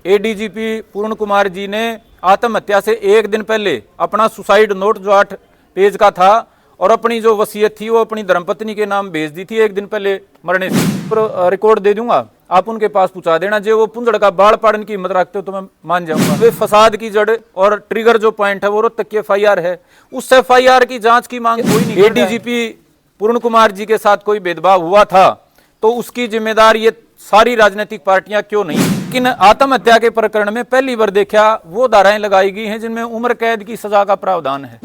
ADGP पूर्ण कुमार जी ने आत्महत्या से एक दिन पहले अपना सुसाइड नोट जो 8 पेज का था और अपनी जो वसीयत थी वो अपनी धर्मपत्नी के नाम भेज दी थी एक दिन पहले मरने से। रिकॉर्ड दे दूंगा, आप उनके पास पहुंचा देना। जो वो पुंजड़ का बाढ़ पाड़न की हिम्मत रखते हो तो मैं मान जाऊंगा। वे फसाद की जड़ और ट्रिगर जो पॉइंट है वो रोहतक की FIR है, उस FIR की जांच की मांग कोई नहीं। एडीजीपी पूर्ण कुमार जी के साथ कोई भेदभाव हुआ था तो उसकी जिम्मेदार ये सारी राजनीतिक पार्टियां क्यों नहीं। लेकिन आत्महत्या के प्रकरण में पहली बार देखा वो धाराएं लगाई गई हैं जिनमें उम्र कैद की सजा का प्रावधान है।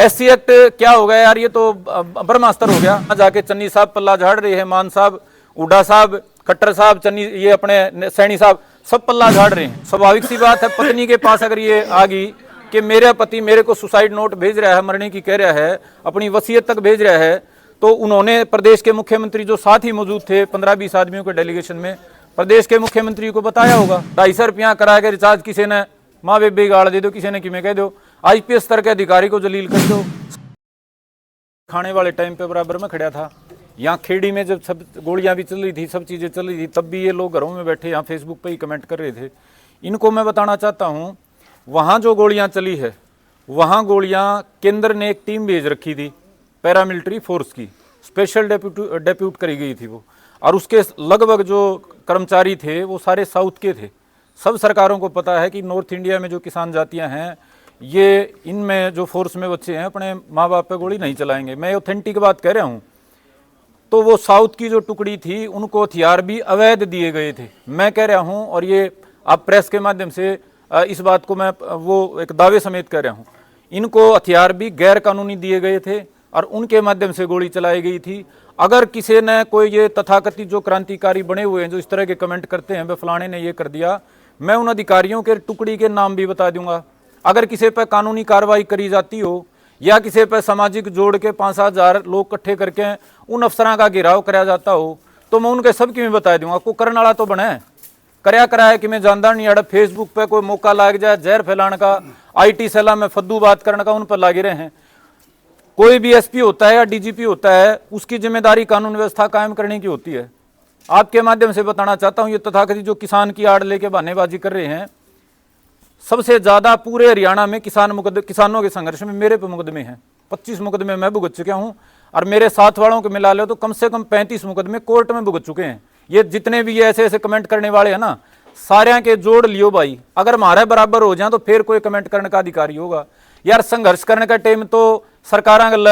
SC एक्ट क्या हो गया यार, ये तो ब्रह्मास्त्र हो गया। जाके चन्नी साहब पल्ला झाड़ रहे हैं, मान साहब, हुड्डा साहब, खट्टर साहब, चन्नी, ये अपने सैनी साहब, सब पल्ला झाड़ रहे हैं। स्वाभाविक सी बात है, पत्नी के पास अगर ये आ गई कि मेरा पति मेरे को सुसाइड नोट भेज रहा है, मरने की कह रहा है, अपनी वसीयत तक भेज रहा है, तो उन्होंने प्रदेश के मुख्यमंत्री जो साथ ही मौजूद थे 15-20 आदमियों के डेलीगेशन में, प्रदेश के मुख्यमंत्री को बताया होगा। 250 रुपया करा के रिचार्ज किसी ने माँ बेबे गाड़ दे दो, किसी ने किमें कह दो, IPS स्तर के अधिकारी को जलील कर दो। खाने वाले टाइम पे बराबर में खड़ा था यहाँ खेड़ी में, जब सब गोलियां भी चल रही थी, सब चीज़ें चल रही थी, तब भी ये लोग घरों में बैठे यहाँ फेसबुक पे ही कमेंट कर रहे थे। इनको मैं बताना चाहता हूँ, वहाँ जो गोलियां चली है, वहाँ गोलियां केंद्र ने एक टीम भेज रखी थी पैरामिलिट्री फोर्स की, स्पेशल डेप्यूट करी गई थी वो, और उसके लगभग जो कर्मचारी थे वो सारे साउथ के थे। सब सरकारों को पता है कि नॉर्थ इंडिया में जो किसान जातियाँ हैं, ये इनमें जो फोर्स में बच्चे हैं अपने माँ बाप पे गोली नहीं चलाएंगे। मैं ऑथेंटिक बात कह रहा हूँ। तो वो साउथ की जो टुकड़ी थी उनको हथियार भी अवैध दिए गए थे। मैं कह रहा हूँ, और ये आप प्रेस के माध्यम से इस बात को मैं वो एक दावे समेत कह रहा हूँ, इनको हथियार भी गैर कानूनी दिए गए थे और उनके माध्यम से गोली चलाई गई थी। अगर किसी ने कोई ये तथाकथित जो क्रांतिकारी बने हुए हैं जो इस तरह के कमेंट करते हैं, वे फलाने ने ये कर दिया, मैं उन अधिकारियों के टुकड़ी के नाम भी बता दूंगा। अगर किसी पर कानूनी कार्रवाई करी जाती हो या किसी पर सामाजिक जोड़ के 5-7 हज़ार लोग इकट्ठे करके उन अफसरों का घेराव कराया जाता हो तो मैं उनके सब की मैं बता दूंगा। को करने वाला तो बने करया कराया कि मैं जानता नहीं, अड़ फेसबुक पे कोई मौका लाग जाए जहर फैलाने का, IT सेला में फद्दू बात करने का, उन पर लागे रहे हैं। कोई भी SP होता है या DGP होता है, उसकी जिम्मेदारी कानून व्यवस्था कायम करने की होती है। आपके माध्यम से बताना चाहता हूं, ये तथाकथित जो किसान की आड़ लेके बहानेबाजी कर रहे हैं, सबसे ज्यादा पूरे हरियाणा में किसानों के संघर्ष में मेरे पे मुकदमे हैं। 25 मुकदमे मैं भुगत चुका हूं और मेरे साथ वालों को मिला लो तो कम से कम 35 मुकदमे कोर्ट में भुगत चुके हैं। ये जितने भी ये ऐसे ऐसे कमेंट करने वाले हैं ना, सारे के जोड़ लियो भाई। अगर हमारे बराबर हो जाए तो फिर कोई कमेंट करने का अधिकारी होगा। यार संघर्ष करने का टाइम तो सरकारां गल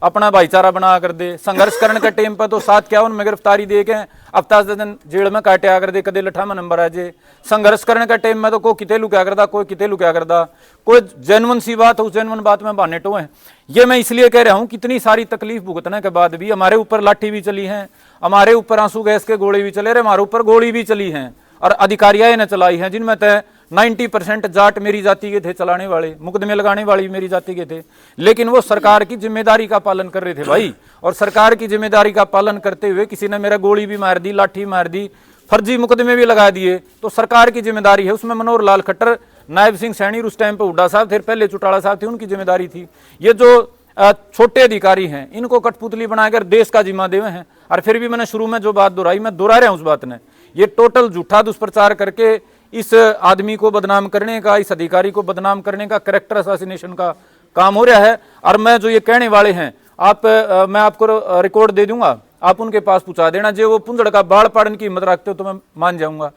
अपना भाईचारा बना कर दे, संघर्ष करने के टाइम पर तो 751 में गिरफ्तारी दे के हफ्ता 10 दिन जेल में काटिया कर दे, कदे लठा में नंबर आ जाए। संघर्ष करने के टाइम में तो कोई किते लुक्या करता, कोई किते लुक्या करता, कोई जेन्युइन सी बात है, उस जेन्युइन बात में बहाने टो हैं। ये मैं इसलिए कह रहा हूँ, कितनी सारी तकलीफ भुगतने के बाद भी हमारे ऊपर लाठी भी चली है, हमारे ऊपर आंसू गैस के गोले भी चले रहे, हमारे ऊपर गोली भी चली हैं और अधिकारियां ने चलाई हैं, जिनमें तय 90% जाट मेरी जाति के थे, चलाने वाले मुकदमे लगाने वाले मेरी जाति के थे। लेकिन वो सरकार की जिम्मेदारी का पालन कर रहे थे भाई, और सरकार की जिम्मेदारी का पालन करते हुए किसी ने मेरा गोली भी मार दी, लाठी मार दी, फर्जी मुकदमे भी लगा दिए, तो सरकार की जिम्मेदारी है। उसमें मनोहर लाल खट्टर, नायब सिंह सैनी, उस टाइम पे हुड्डा साहब थे, पहले चौटाला साहब थे, उनकी जिम्मेदारी थी। ये जो छोटे अधिकारी हैं इनको कठपुतली बनाकर देश का जिम्मा देवे हैं। और फिर भी मैंने शुरू में जो बात दोहराई, मैं दोहरा रहा हूं उस बात ने, ये टोटल झूठा दुष्प्रचार करके इस आदमी को बदनाम करने का, इस अधिकारी को बदनाम करने का, कैरेक्टर असैसिनेशन का काम हो रहा है। और मैं जो ये कहने वाले हैं, मैं आपको रिकॉर्ड दे दूंगा, आप उनके पास पहुंचा देना। जो वो पुंजड़ का बाढ़ पाड़न की हिम्मत रखते हो तो मैं मान जाऊंगा।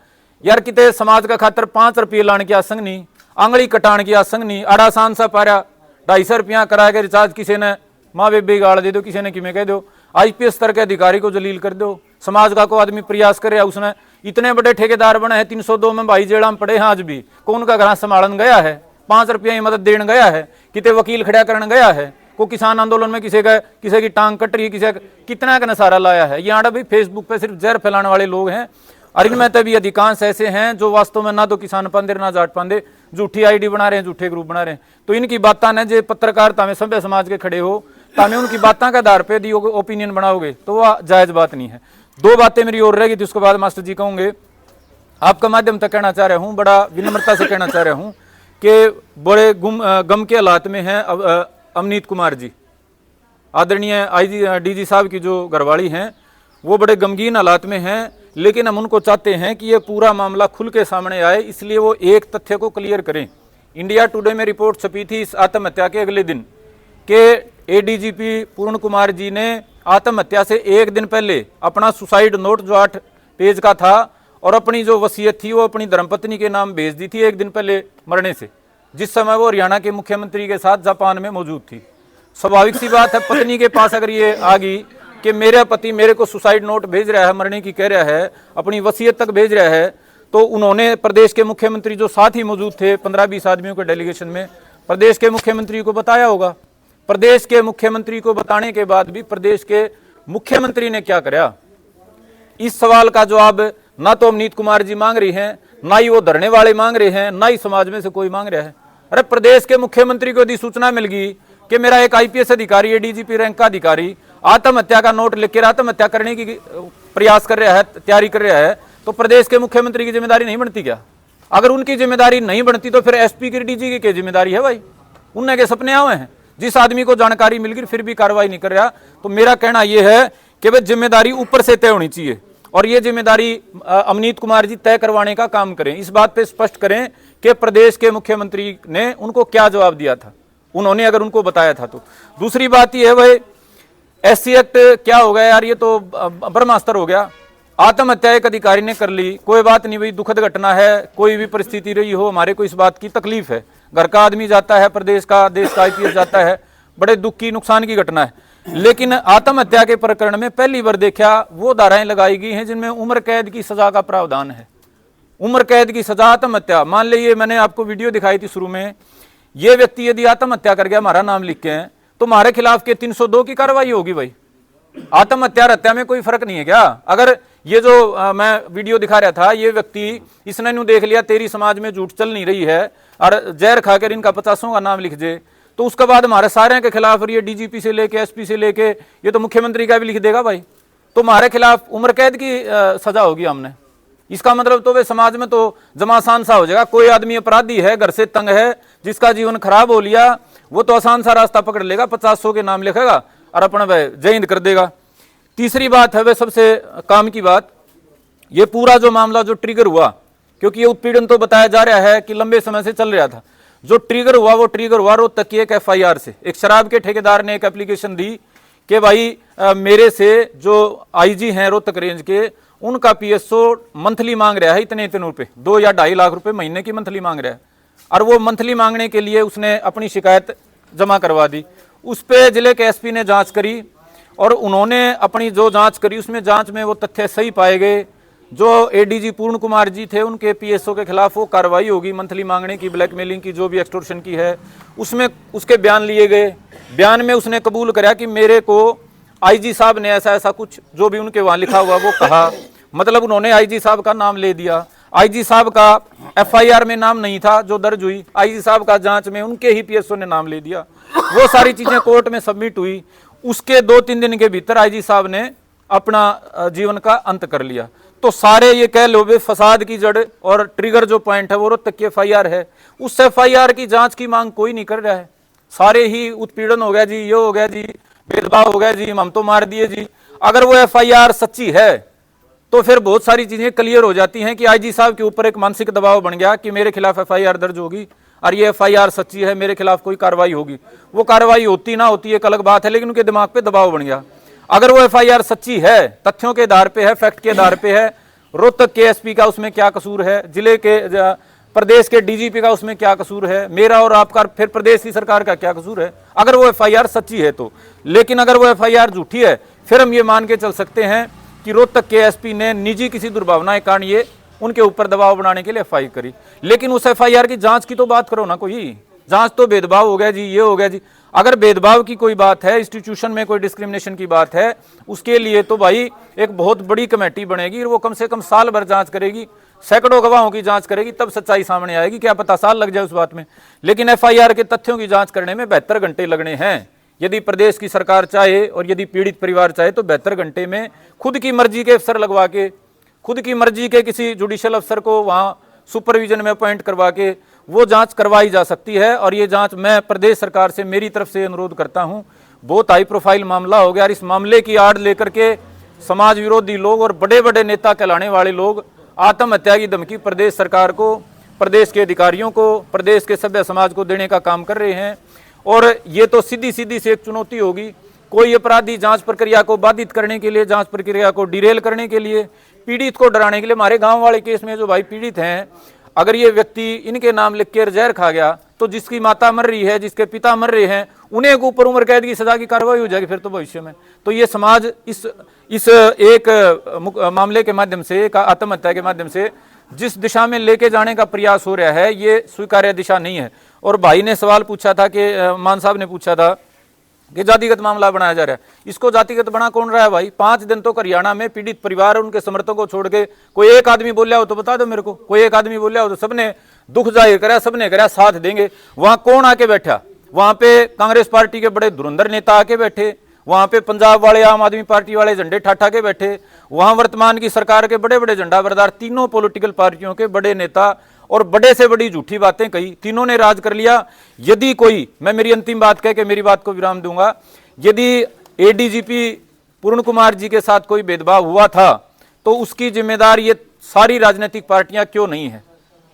यार किते समाज का खातर 5 रुपये लाने की आसंग नहीं, आंगली कटाने की आसंग नहीं, अड़ासान सा पारा 250 रुपया करा के रिचार्ज किसी ने माँ बेबे गाड़ दे दो, किसी ने किमें कह दो, IPS स्तर के अधिकारी को जलील कर दो। समाज का को आदमी प्रयास करे, उसने इतने बड़े ठेकेदार बने हैं, 302 में भाई जेड़ा में पड़े हैं आज भी, कौन का घर संभालन गया है, 5 रुपया की मदद देने गया है, कितने वकील खड़ा करने गया है, को किसान आंदोलन में किसी की टांग कट रही है, किसी कितना का नसारा लाया है। यहाँ भी फेसबुक पे सिर्फ जहर फैलाने वाले लोग हैं, और इनमें तभी अधिकांश ऐसे हैं जो वास्तव में ना तो किसान पांदे ना जाट पांदे, झूठी ID बना रहे हैं, झूठे ग्रुप बना रहे हैं। तो इनकी बातें ने जो पत्रकारिता में सभ्य समाज के खड़े हो, ताकि उनकी बातों के आधार पर दियो ओपिनियन बनाओगे तो वह जायज बात नहीं है। 2 बातें मेरी और रहेगी, तो उसके बाद मास्टर जी कहूँगे, आपका माध्यम तक कहना चाह रहा हूँ, बड़ा विनम्रता से कहना चाह रहा हूँ कि बड़े गम के हालात में हैं अमनीत कुमार जी, आदरणीय DG साहब की जो घरवाली हैं, वो बड़े गमगीन हालात में हैं लेकिन हम उनको चाहते हैं कि ये पूरा मामला खुल के सामने आए, इसलिए वो एक तथ्य को क्लियर करें। इंडिया टुडे में रिपोर्ट छपी थी इस आत्महत्या के अगले दिन के एडीजीपी पूर्ण कुमार जी ने आत्महत्या से एक दिन पहले अपना सुसाइड नोट जो 8 पेज का था और अपनी जो वसीयत थी वो अपनी धर्मपत्नी के नाम भेज दी थी एक दिन पहले मरने से, जिस समय वो हरियाणा के मुख्यमंत्री के साथ जापान में मौजूद थी। स्वाभाविक सी बात है, पत्नी के पास अगर ये आ गई कि मेरा पति मेरे को सुसाइड नोट भेज रहा है, मरने की कह रहा है, अपनी वसीयत तक भेज रहा है, तो उन्होंने प्रदेश के मुख्यमंत्री जो साथ ही मौजूद थे 15-20 आदमियों के डेलीगेशन में, प्रदेश के मुख्यमंत्री को बताया होगा। प्रदेश के मुख्यमंत्री को बताने के बाद भी प्रदेश के मुख्यमंत्री ने क्या कराया, इस सवाल का जवाब ना तो अमनीत कुमार जी मांग रही हैं, ना ही वो धरने वाले मांग रहे हैं, ना ही समाज में से कोई मांग रहा है। अरे प्रदेश के मुख्यमंत्री को यदि सूचना मिल गई कि मेरा एक आईपीएस अधिकारी है, डीजीपी रैंक का अधिकारी आत्महत्या का नोट लेकर आत्महत्या करने की प्रयास कर रहा है, तैयारी कर रहा है, तो प्रदेश के मुख्यमंत्री की जिम्मेदारी नहीं बनती क्या? अगर उनकी जिम्मेदारी नहीं बनती तो फिर एसपी की डीजी की जिम्मेदारी है भाई? उनने के सपने आए हैं, जिस आदमी को जानकारी मिल गई फिर भी कार्रवाई नहीं कर रहा। तो मेरा कहना यह है कि भाई जिम्मेदारी ऊपर से तय होनी चाहिए और ये जिम्मेदारी अमनीत कुमार जी तय करवाने का काम करें। इस बात पे स्पष्ट करें कि प्रदेश के मुख्यमंत्री ने उनको क्या जवाब दिया था, उन्होंने अगर उनको बताया था तो। दूसरी बात यह है भाई, एससी एक्ट क्या हो गया यार, ये तो ब्रह्मास्त्र हो गया। आत्महत्या एक अधिकारी ने कर ली, कोई बात नहीं भाई, दुखद घटना है, कोई भी परिस्थिति रही हो, हमारे को इस बात की तकलीफ है, घर का आदमी जाता है, प्रदेश का देश का आईपीएस जाता है, बड़े दुख की नुकसान की घटना है। लेकिन आत्महत्या के प्रकरण में पहली बार देखा वो धाराएं लगाई गई हैं जिनमें उम्र कैद की सजा का प्रावधान है। उम्र कैद की सजा आत्महत्या, मान लीजिए मैंने आपको वीडियो दिखाई थी शुरू में, ये व्यक्ति यदि आत्महत्या कर गया हमारा नाम लिख के हैं तो हमारे खिलाफ के 302 की कार्रवाई होगी भाई। आत्महत्या और हत्या में कोई फर्क नहीं है क्या? अगर ये जो मैं वीडियो दिखा रहा था, ये व्यक्ति इसने न्यू देख लिया तेरी समाज में झूठ चल नहीं रही है और जहर खाकर इनका 50 का नाम लिख दे, तो उसके बाद हमारे सारे के खिलाफ, और ये डीजीपी से लेके एसपी से लेके ये तो मुख्यमंत्री का भी लिख देगा भाई, तो हमारे खिलाफ उम्र कैद की सजा होगी हमने। इसका मतलब तो वे समाज में तो जमासान सा हो जाएगा। कोई आदमी अपराधी है, घर से तंग है, जिसका जीवन खराब हो लिया, वो तो आसान सा रास्ता पकड़ लेगा, 50 के नाम लिखेगा और अपना वह जय हिंद कर देगा। तीसरी बात है वह सबसे काम की बात, ये पूरा जो मामला जो ट्रिगर हुआ, क्योंकि ये उत्पीड़न तो बताया जा रहा है कि लंबे समय से चल रहा था, जो ट्रिगर हुआ वो ट्रिगर हुआ रोहतक की एक एफआईआर से। एक शराब के ठेकेदार ने एक एप्लीकेशन दी कि भाई मेरे से जो आईजी हैं रोहतक रेंज के, उनका पीएसओ मंथली मांग रहा है इतने रुपए, 2 या 2.5 लाख रुपए महीने की मंथली मांग रहा है, और वो मंथली मांगने के लिए उसने अपनी शिकायत जमा करवा दी। उस पर जिले के एसपी ने जांच करी और उन्होंने अपनी जो जांच करी उसमें जांच में वो तथ्य सही पाए गए। जो एडीजी पूर्ण कुमार जी थे उनके पीएसओ के खिलाफ वो कार्रवाई होगी, मंथली मांगने की, ब्लैकमेलिंग की, जो भी एक्सटोर्शन की है, उसमें उसके बयान लिए गए। बयान में उसने कबूल करा कि मेरे को आईजी साहब ने ऐसा ऐसा कुछ जो भी उनके वहां लिखा हुआ वो कहा, मतलब उन्होंने आईजी साहब का नाम ले दिया। आईजी साहब का एफआईआर में नाम नहीं था जो दर्ज हुई, आईजी साहब का जांच में उनके ही पीएसओ ने नाम ले दिया। वो सारी चीजें कोर्ट में सबमिट हुई, उसके 2-3 दिन के भीतर आईजी साहब ने अपना जीवन का अंत कर लिया। तो सारे ये कह लो वे फसाद की जड़ और ट्रिगर जो पॉइंट है वो रोहतक की एफआईआर है। उस एफआईआर की जांच की मांग कोई नहीं कर रहा है, सारे ही उत्पीड़न हो गया जी, ये हो गया जी, भेदभाव हो गया जी, हम तो मार दिए जी। अगर वो एफआईआर सच्ची है तो फिर बहुत सारी चीजें क्लियर हो जाती हैं कि आईजी साहब के ऊपर एक मानसिक दबाव बन गया कि मेरे खिलाफ एफआईआर दर्ज होगी और ये एफआईआर सच्ची है, मेरे खिलाफ कोई कार्रवाई होगी। वो कार्रवाई होती ना होती एक अलग बात है, लेकिन उनके दिमाग पे दबाव बन गया। अगर वो एफआईआर सच्ची है, तथ्यों के आधार पे है, फैक्ट के आधार पे है, रोहतक के एसपी का उसमें क्या कसूर है, जिले के प्रदेश के डीजीपी का उसमें क्या कसूर है, मेरा और आपका फिर प्रदेश की सरकार का क्या कसूर है, अगर वो एफआईआर सच्ची है तो। लेकिन अगर वो एफआईआर झूठी है फिर हम ये मान के चल सकते हैं कि रोहतक के एसपी ने निजी किसी दुर्भावना के कारण ये उनके ऊपर दबाव बनाने के लिए एफआईआर करी। लेकिन उस एफआईआर की जांच की तो बात करो ना, कोई जांच तो भेदभाव हो गया जी, ये हो गया जी। अगर भेदभाव की कोई बात है, इंस्टीट्यूशन में कोई डिस्क्रिमिनेशन की बात है, उसके लिए तो भाई एक बहुत बड़ी कमेटी बनेगी और वो कम से कम साल भर जांच करेगी, सैकड़ों गवाहों की जांच करेगी, तब सच्चाई सामने आएगी। क्या पता साल लग जाए उस बात में। लेकिन एफआईआर के तथ्यों की जांच करने में 72 घंटे लगने हैं। यदि प्रदेश की सरकार चाहे और यदि पीड़ित परिवार चाहे तो 72 घंटे में खुद की मर्जी के अफसर लगवा के, खुद की मर्जी के किसी जुडिशियल अफसर को वहां सुपरविजन में अपॉइंट करवा के वो जांच करवाई जा सकती है। और ये जांच मैं प्रदेश सरकार से मेरी तरफ से अनुरोध करता हूं। बहुत हाई प्रोफाइल मामला हो गया और इस मामले की आड़ लेकर के समाज विरोधी लोग और बड़े बड़े नेता कहलाने वाले लोग आत्महत्या की धमकी प्रदेश सरकार को, प्रदेश के अधिकारियों को, प्रदेश के सभ्य समाज को देने का काम कर रहे हैं। और ये तो सीधी सीधी से एक चुनौती होगी। कोई अपराधी जांच प्रक्रिया को बाधित करने के लिए, जांच प्रक्रिया को डिरेल करने के लिए, पीड़ित को डराने के लिए, हमारे गांव वाले केस में जो भाई पीड़ित हैं, अगर ये व्यक्ति इनके नाम लिख कर जहर खा गया तो जिसकी माता मर रही है, जिसके पिता मर रहे हैं, उन्हें ऊपर उम्र कैद की सजा की कार्रवाई हो जाएगी फिर तो भविष्य में। तो ये समाज इस एक मामले के माध्यम से, एक आत्महत्या के माध्यम से जिस दिशा में लेके जाने का प्रयास हो रहा है, ये स्वीकार्य दिशा नहीं है। और भाई ने सवाल पूछा था कि मान साहब ने पूछा था कि जातिगत मामला बनाया जा रहा है। इसको जातिगत बना कौन रहा है भाई? 5 दिन तो हरियाणा में पीड़ित परिवार और उनके समर्थकों को छोड़ के कोई एक आदमी बोलिया हो तो बता दो मेरे को। कोई एक आदमी बोलिया हो तो सबने दुख जाहिर करा, सबने करा साथ देंगे। वहां कौन आके बैठा? वहां पे कांग्रेस पार्टी के बड़े धुरंधर नेता आके बैठे, वहां पे पंजाब वाले आम आदमी पार्टी वाले झंडे ठाठा के बैठे, वहां वर्तमान की सरकार के बड़े बड़े झंडा बरदार तीनों पॉलिटिकल पार्टियों के बड़े नेता और बड़े से बड़ी झूठी बातें कही, तीनों ने राज कर लिया। यदि कोई, मैं मेरी अंतिम बात कह के मेरी बात को विराम दूंगा, यदि एडीजीपी पूर्ण कुमार जी के साथ कोई भेदभाव हुआ था तो उसकी जिम्मेदार ये सारी राजनीतिक पार्टियां क्यों नहीं है?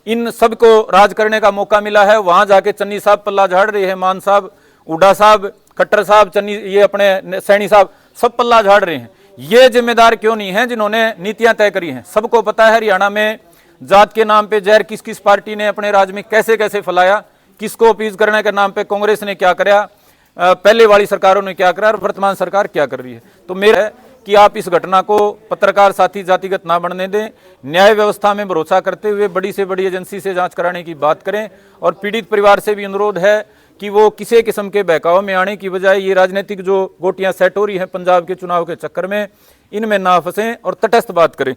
इन सबको राज करने का मौका मिला है। वहां जाके चन्नी साहब पल्ला झाड़ रहे हैं, मान साहब, हुड्डा साहब, खट्टर साहब, चन्नी, ये अपने सैनी साहब, सब पल्ला झाड़ रहे हैं। ये जिम्मेदार क्यों नहीं है जिन्होंने नीतियां तय करी हैं? सबको पता है हरियाणा में जात के नाम पे जहर किस किस पार्टी ने अपने राज में कैसे कैसे फैलाया, किसको अपीज करने के नाम पे कांग्रेस ने क्या कराया, पहले वाली सरकारों ने क्या करा और वर्तमान सरकार क्या कर रही है। तो मेरा है कि आप इस घटना को पत्रकार साथी जातिगत ना बनने दें, न्याय व्यवस्था में भरोसा करते हुए बड़ी से बड़ी एजेंसी से जांच कराने की बात करें। और पीड़ित परिवार से भी अनुरोध है कि वो किसी किस्म के बहकाव में आने की बजाय ये राजनीतिक जो गोटियां सेट हो रही हैं पंजाब के चुनाव के चक्कर में, इनमें ना फंसें और तटस्थ बात करें।